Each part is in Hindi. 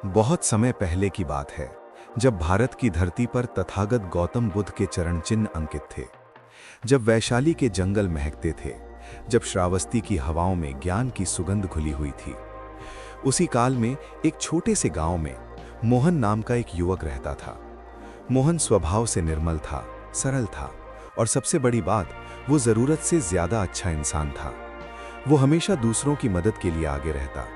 बहुत समय पहले की बात है, जब भारत की धरती पर तथागत गौतम बुद्ध के चरण चिन्ह अंकित थे। जब वैशाली के जंगल महकते थे, जब श्रावस्ती की हवाओं में ज्ञान की सुगंध घुली हुई थी। उसी काल में एक छोटे से गांव में मोहन नाम का एक युवक रहता था। मोहन स्वभाव से निर्मल था, सरल था और सबसे बड़ी बात, वो जरूरत से ज्यादा अच्छा इंसान था। वो हमेशा दूसरों की मदद के लिए आगे रहता।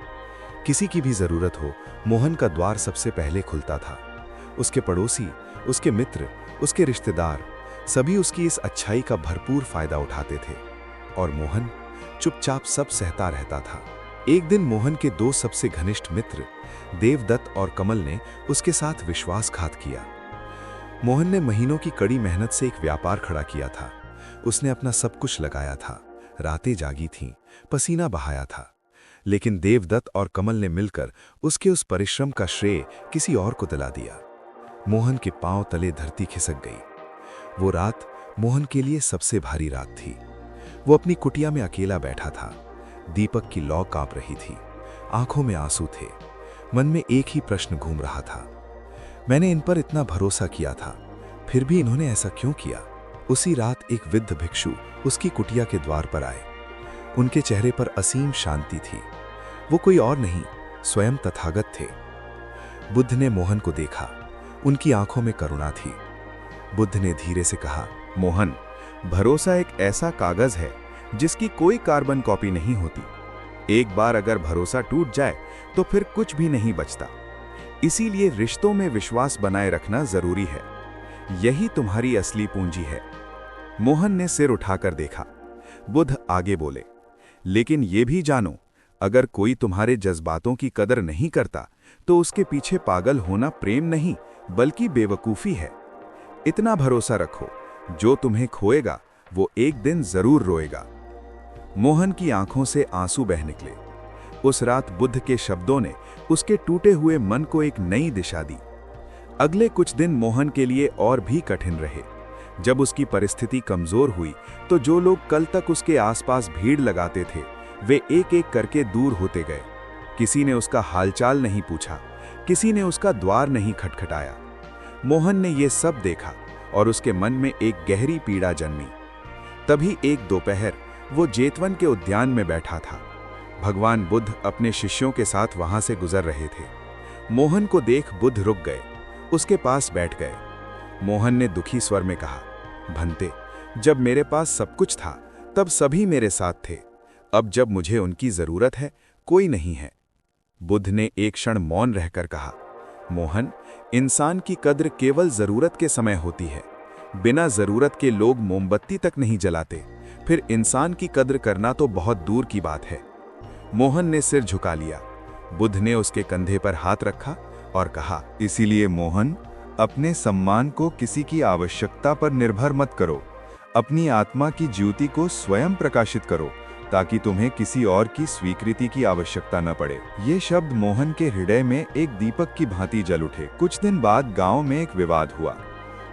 किसी की भी जरूरत हो, मोहन का द्वार सबसे पहले खुलता था। उसके पड़ोसी, उसके मित्र, उसके रिश्तेदार सभी उसकी इस अच्छाई का भरपूर फायदा उठाते थे और मोहन चुपचाप सब सहता रहता था। एक दिन मोहन के दो सबसे घनिष्ठ मित्र देवदत्त और कमल ने उसके साथ विश्वासघात किया। मोहन ने महीनों की कड़ी मेहनत से एक व्यापार खड़ा किया था। उसने अपना सब कुछ लगाया था, रातें जागी थीं, पसीना बहाया था, लेकिन देवदत्त और कमल ने मिलकर उसके उस परिश्रम का श्रेय किसी और को दिला दिया। मोहन के पांव तले धरती खिसक गई। वो रात मोहन के लिए सबसे भारी रात थी। वो अपनी कुटिया में अकेला बैठा था। दीपक की लौ कांप रही थी, आंखों में आंसू थे। मन में एक ही प्रश्न घूम रहा था, मैंने इन पर इतना भरोसा किया था, फिर भी इन्होंने ऐसा क्यों किया। उसी रात एक वृद्ध भिक्षु उसकी कुटिया के द्वार पर आए। उनके चेहरे पर असीम शांति थी। वो कोई और नहीं, स्वयं तथागत थे। बुद्ध ने मोहन को देखा, उनकी आंखों में करुणा थी। बुद्ध ने धीरे से कहा, मोहन, भरोसा एक ऐसा कागज है जिसकी कोई कार्बन कॉपी नहीं होती। एक बार अगर भरोसा टूट जाए तो फिर कुछ भी नहीं बचता। इसीलिए रिश्तों में विश्वास बनाए रखना जरूरी है। यही तुम्हारी असली पूंजी है। मोहन ने सिर उठाकर देखा। बुद्ध आगे बोले, लेकिन ये भी जानो, अगर कोई तुम्हारे जज्बातों की कदर नहीं करता तो उसके पीछे पागल होना प्रेम नहीं बल्कि बेवकूफी है। इतना भरोसा रखो, जो तुम्हें खोएगा वो एक दिन जरूर रोएगा। मोहन की आंखों से आंसू बह निकले। उस रात बुद्ध के शब्दों ने उसके टूटे हुए मन को एक नई दिशा दी। अगले कुछ दिन मोहन के लिए और भी कठिन रहे। जब उसकी परिस्थिति कमजोर हुई तो जो लोग कल तक उसके आसपास भीड़ लगाते थे, वे एक एक करके दूर होते गए। किसी ने उसका हालचाल नहीं पूछा, किसी ने उसका द्वार नहीं खटखटाया। मोहन ने यह सब देखा और उसके मन में एक गहरी पीड़ा जन्मी। तभी एक दोपहर वो जेतवन के उद्यान में बैठा था। भगवान बुद्ध अपने शिष्यों के साथ वहां से गुजर रहे थे। मोहन को देख बुद्ध रुक गए, उसके पास बैठ गए। मोहन ने दुखी स्वर में कहा, भंते, जब मेरे पास सब कुछ था तब सभी मेरे साथ थे। अब जब मुझे उनकी जरूरत है, कोई नहीं है। बुद्ध ने एक क्षण मौन रहकर कहा, मोहन, इंसान की कद्र केवल जरूरत के समय होती है। बिना जरूरत के लोग मोमबत्ती तक नहीं जलाते, फिर इंसान की कद्र करना तो बहुत दूर की बात है। मोहन ने सिर झुका लिया। बुद्ध ने उसके कंधे पर हाथ रखा और कहा, इसीलिए मोहन, अपने सम्मान को किसी की आवश्यकता पर निर्भर मत करो। अपनी आत्मा की ज्योति को स्वयं प्रकाशित करो, ताकि तुम्हें किसी और की स्वीकृति की आवश्यकता न पड़े। ये शब्द मोहन के हृदय में एक दीपक की भांति जल उठे। कुछ दिन बाद गांव में एक विवाद हुआ।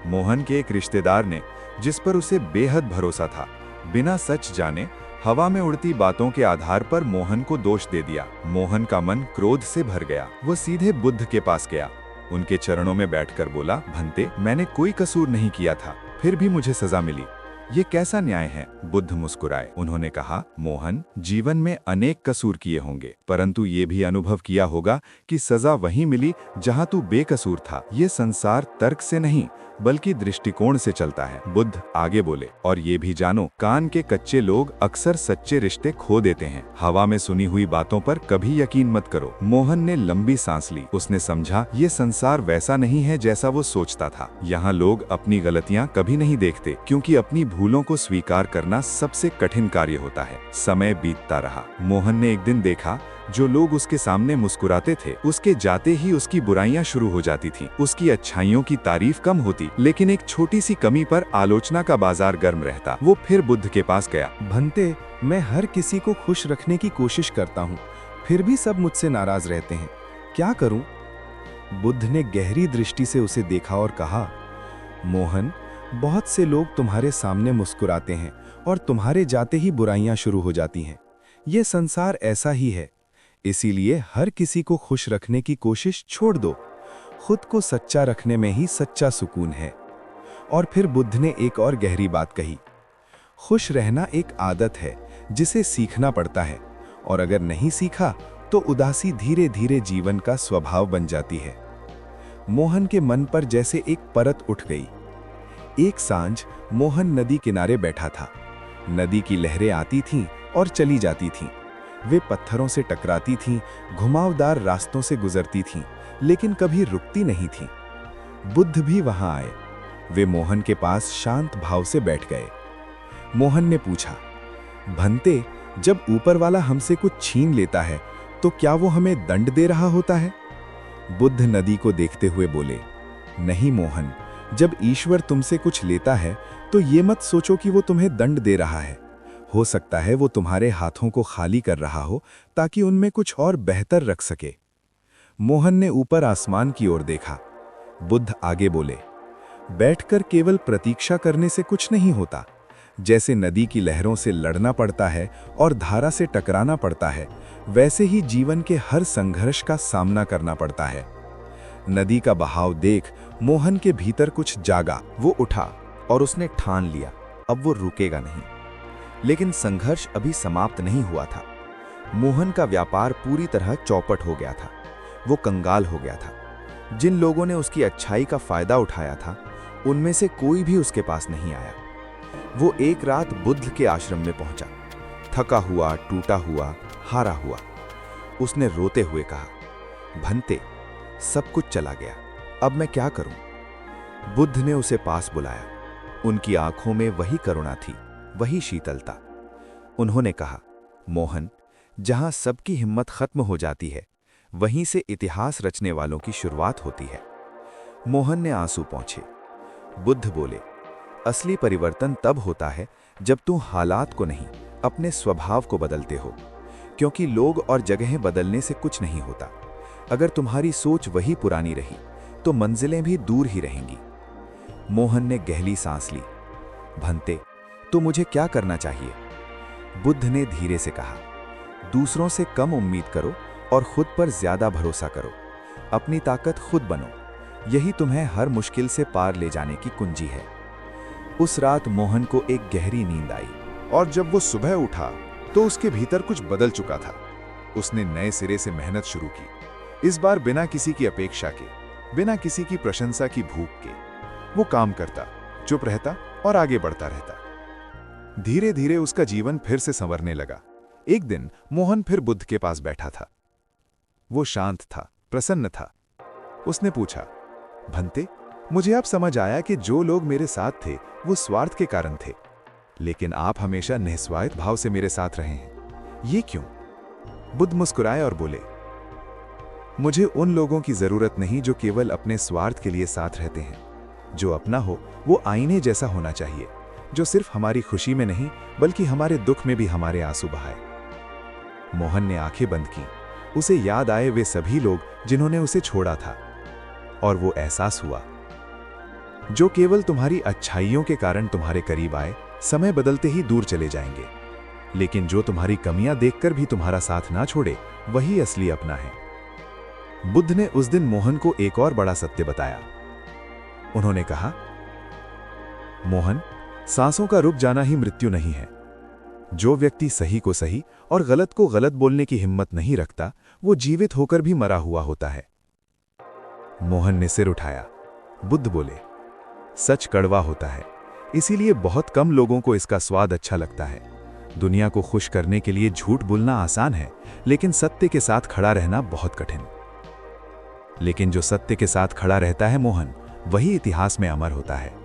मोहन के एक रिश्तेदार ने, जिस पर उसे बेहद भरोसा था, बिना सच जाने हवा में उड़ती बातों के आधार पर मोहन को दोष दे दिया। मोहन का मन क्रोध से भर गया। वो सीधे बुद्ध के पास गया, उनके चरणों में बैठकर बोला, भंते, मैंने कोई कसूर नहीं किया था, फिर भी मुझे सजा मिली। ये कैसा न्याय है? बुद्ध मुस्कुराए। उन्होंने कहा, मोहन, जीवन में अनेक कसूर किए होंगे, परंतु ये भी अनुभव किया होगा कि सजा वहीं मिली जहां तू बेकसूर था। ये संसार तर्क से नहीं बल्कि दृष्टिकोण से चलता है। बुद्ध आगे बोले, और ये भी जानो, कान के कच्चे लोग अक्सर सच्चे रिश्ते खो देते हैं। हवा में सुनी हुई बातों पर कभी यकीन मत करो। मोहन ने लंबी सांस ली। उसने समझा, ये संसार वैसा नहीं है जैसा वो सोचता था। यहाँ लोग अपनी गलतियाँ कभी नहीं देखते, क्योंकि अपनी भूलों को स्वीकार करना सबसे कठिन कार्य होता है। समय बीतता रहा। मोहन ने एक दिन देखा, जो लोग उसके सामने मुस्कुराते थे, उसके जाते ही उसकी बुराइयां शुरू हो जाती थीं। उसकी अच्छाइयों की तारीफ कम होती, लेकिन एक छोटी सी कमी पर आलोचना का बाजार गर्म रहता। वो फिर बुद्ध के पास गया। भंते, मैं हर किसी को खुश रखने की कोशिश करता हूँ, फिर भी सब मुझसे नाराज रहते हैं, क्या करूं? बुद्ध ने गहरी दृष्टि से उसे देखा और कहा, मोहन, बहुत से लोग तुम्हारे सामने मुस्कुराते हैं और तुम्हारे जाते ही बुराइयां शुरू हो जाती हैं। ये संसार ऐसा ही है। इसीलिए हर किसी को खुश रखने की कोशिश छोड़ दो। खुद को सच्चा रखने में ही सच्चा सुकून है। और फिर बुद्ध ने एक और गहरी बात कही, खुश रहना एक आदत है जिसे सीखना पड़ता है, और अगर नहीं सीखा तो उदासी धीरे धीरे जीवन का स्वभाव बन जाती है। मोहन के मन पर जैसे एक परत उठ गई। एक सांझ मोहन नदी किनारे बैठा था। नदी की लहरें आती थीं और चली जाती थीं। वे पत्थरों से टकराती थीं, घुमावदार रास्तों से गुजरती थीं, लेकिन कभी रुकती नहीं थीं। बुद्ध भी वहां आए। वे मोहन के पास शांत भाव से बैठ गए। मोहन ने पूछा, भंते, जब ऊपर वाला हमसे कुछ छीन लेता है तो क्या वो हमें दंड दे रहा होता है? बुद्ध नदी को देखते हुए बोले, नहीं मोहन, जब ईश्वर तुमसे कुछ लेता है तो ये मत सोचो कि वो तुम्हें दंड दे रहा है। हो सकता है वो तुम्हारे हाथों को खाली कर रहा हो ताकि उनमें कुछ और बेहतर रख सके। मोहन ने ऊपर आसमान की ओर देखा। बुद्ध आगे बोले, बैठकर केवल प्रतीक्षा करने से कुछ नहीं होता। जैसे नदी की लहरों से लड़ना पड़ता है और धारा से टकराना पड़ता है, वैसे ही जीवन के हर संघर्ष का सामना करना पड़ता है। नदी का बहाव देख मोहन के भीतर कुछ जागा। वो उठा और उसने ठान लिया, अब वो रुकेगा नहीं। लेकिन संघर्ष अभी समाप्त नहीं हुआ था। मोहन का व्यापार पूरी तरह चौपट हो गया था। वो कंगाल हो गया था। जिन लोगों ने उसकी अच्छाई का फायदा उठाया था, उनमें से कोई भी उसके पास नहीं आया। वो एक रात बुद्ध के आश्रम में पहुंचा, थका हुआ, टूटा हुआ, हारा हुआ। उसने रोते हुए कहा, भंते, सब कुछ चला गया, अब मैं क्या करूं? बुद्ध ने उसे पास बुलाया। उनकी आंखों में वही करुणा थी, वही शीतलता। उन्होंने कहा, मोहन, जहां सबकी हिम्मत खत्म हो जाती है, वहीं से इतिहास रचने वालों की शुरुआत होती है। मोहन ने आंसू पोंछे। बुद्ध बोले, असली परिवर्तन तब होता है जब तुम हालात को नहीं, अपने स्वभाव को बदलते हो, क्योंकि लोग और जगहें बदलने से कुछ नहीं होता। अगर तुम्हारी सोच वही पुरानी रही तो मंजिलें भी दूर ही रहेंगी। मोहन ने गहरी सांस ली। भंते, तो मुझे क्या करना चाहिए? बुद्ध ने धीरे से कहा, दूसरों से कम उम्मीद करो और खुद पर ज्यादा भरोसा करो। अपनी ताकत खुद बनो, यही तुम्हें हर मुश्किल से पार ले जाने की कुंजी है। उस रात मोहन को एक गहरी नींद आई, और जब वो सुबह उठा तो उसके भीतर कुछ बदल चुका था। उसने नए सिरे से मेहनत शुरू की, इस बार बिना किसी की अपेक्षा के, बिना किसी की प्रशंसा की भूख के। वो काम करता, चुप रहता और आगे बढ़ता रहता। धीरे धीरे उसका जीवन फिर से संवरने लगा। एक दिन मोहन फिर बुद्ध के पास बैठा था। वो शांत था, प्रसन्न था। उसने पूछा, भंते, मुझे अब समझ आया कि जो लोग मेरे साथ थे वो स्वार्थ के कारण थे, लेकिन आप हमेशा निस्वार्थ भाव से मेरे साथ रहे हैं। ये क्यों? बुद्ध मुस्कुराए और बोले, मुझे उन लोगों की जरूरत नहीं जो केवल अपने स्वार्थ के लिए साथ रहते हैं। जो अपना हो वो आईने जैसा होना चाहिए, जो सिर्फ हमारी खुशी में नहीं बल्कि हमारे दुख में भी हमारे आंसू बहाए। मोहन ने आंखें बंद की। उसे याद आए वे सभी लोग जिन्होंने उसे छोड़ा था, और वो एहसास हुआ, जो केवल तुम्हारी अच्छाइयों के कारण तुम्हारे करीब आए, समय बदलते ही दूर चले जाएंगे। लेकिन जो तुम्हारी कमियां देखकर भी तुम्हारा साथ ना छोड़े, वही असली अपना है। बुद्ध ने उस दिन मोहन को एक और बड़ा सत्य बताया। उन्होंने कहा, मोहन, सांसों का रुक जाना ही मृत्यु नहीं है। जो व्यक्ति सही को सही और गलत को गलत बोलने की हिम्मत नहीं रखता, वो जीवित होकर भी मरा हुआ होता है। मोहन ने सिर उठाया। बुद्ध बोले, सच कड़वा होता है, इसीलिए बहुत कम लोगों को इसका स्वाद अच्छा लगता है। दुनिया को खुश करने के लिए झूठ बोलना आसान है, लेकिन सत्य के साथ खड़ा रहना बहुत कठिन। लेकिन जो सत्य के साथ खड़ा रहता है मोहन, वही इतिहास में अमर होता है।